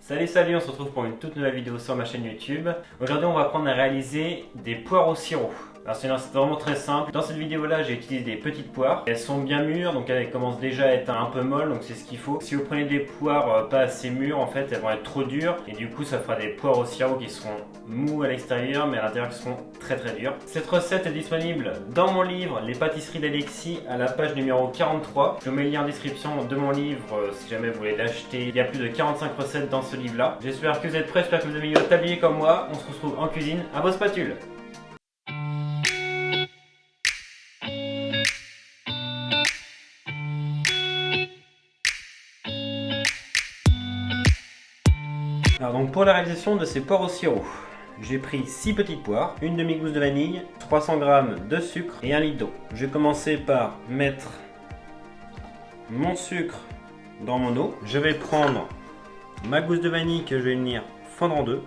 Salut, on se retrouve pour une toute nouvelle vidéo sur ma chaîne YouTube. Aujourd'hui on va apprendre à réaliser des poires au sirop. Alors c'est vraiment très simple. Dans cette vidéo là j'ai utilisé des petites poires. Elles sont bien mûres, donc elles commencent déjà à être un peu molles, donc c'est ce qu'il faut. Si vous prenez des poires pas assez mûres, en fait elles vont être trop dures et du coup ça fera des poires au sirop qui seront mous à l'extérieur mais à l'intérieur qui seront très dures. Cette recette est disponible dans mon livre Les pâtisseries d'Alexis à la page numéro 43. Je vous mets le lien en description de mon livre si jamais vous voulez l'acheter. Il y a plus de 45 recettes dans ce livre là. J'espère que vous êtes prêts, j'espère que vous avez mis votre tablier comme moi. On se retrouve en cuisine, à vos spatules. Alors donc pour la réalisation de ces poires au sirop, j'ai pris 6 petites poires, une demi-gousse de vanille, 300 g de sucre et 1 litre d'eau. Je vais commencer par mettre mon sucre dans mon eau. Je vais prendre ma gousse de vanille que je vais venir fendre en deux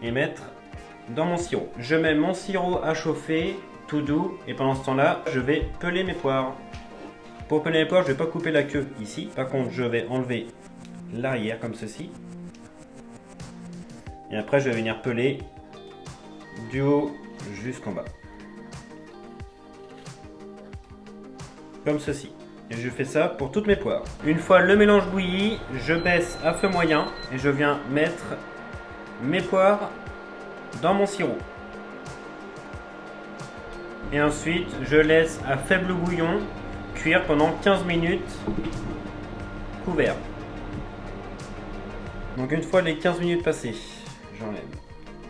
et mettre dans mon sirop. Je mets mon sirop à chauffer tout doux et pendant ce temps-là, je vais peler mes poires. Pour peler mes poires, je ne vais pas couper la queue ici. Par contre, je vais enlever l'arrière comme ceci. Et après, je vais venir peler du haut jusqu'en bas. Comme ceci. Et je fais ça pour toutes mes poires. Une fois le mélange bouilli, je baisse à feu moyen et je viens mettre mes poires dans mon sirop. Et ensuite, je laisse à faible bouillon cuire pendant 15 minutes couvert. Donc une fois les 15 minutes passées, j'enlève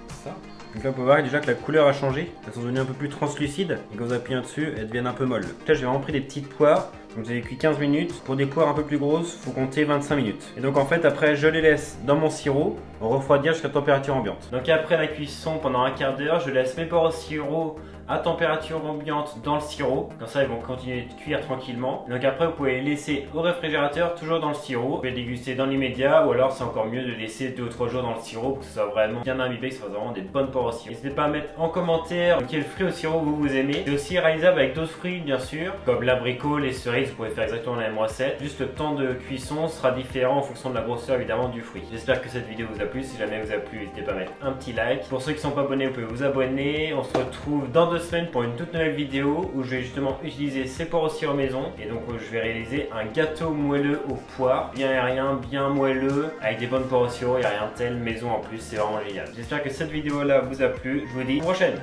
ça. Donc là, on peut voir déjà que la couleur a changé. Elles sont devenues un peu plus translucides. Et quand vous appuyez dessus, elles deviennent un peu molles. Là, j'ai vraiment pris des petites poires. Donc vous avez cuit 15 minutes. Pour des poires un peu plus grosses, il faut compter 25 minutes. Et donc en fait, après, je les laisse dans mon sirop refroidir jusqu'à température ambiante. Donc après la cuisson, pendant un quart d'heure, je laisse mes poires au sirop à température ambiante dans le sirop. Comme ça, ils vont continuer de cuire tranquillement. Donc après, vous pouvez les laisser au réfrigérateur, toujours dans le sirop. Vous pouvez déguster dans l'immédiat ou alors c'est encore mieux de laisser 2 ou 3 jours dans le sirop pour que ce soit vraiment bien imbibé, que ce soit vraiment des bonnes poires au sirop. N'hésitez pas à mettre en commentaire quel fruit au sirop vous aimez. C'est aussi réalisable avec d'autres fruits, bien sûr, comme l'abricot, les cerises. Vous pouvez faire exactement la même recette. Juste le temps de cuisson sera différent en fonction de la grosseur évidemment du fruit. J'espère que cette vidéo vous a plu. Si jamais vous a plu, n'hésitez pas à mettre un petit like. Pour ceux qui ne sont pas abonnés, vous pouvez vous abonner. On se retrouve dans 2 semaines pour une toute nouvelle vidéo où je vais justement utiliser ces poires au sirop maison et donc je vais réaliser un gâteau moelleux aux poires, bien aérien, bien moelleux, avec des bonnes poires au sirop. Il n'y a rien de tel maison en plus, c'est vraiment génial. J'espère que cette vidéo là vous a plu. Je vous dis à la prochaine.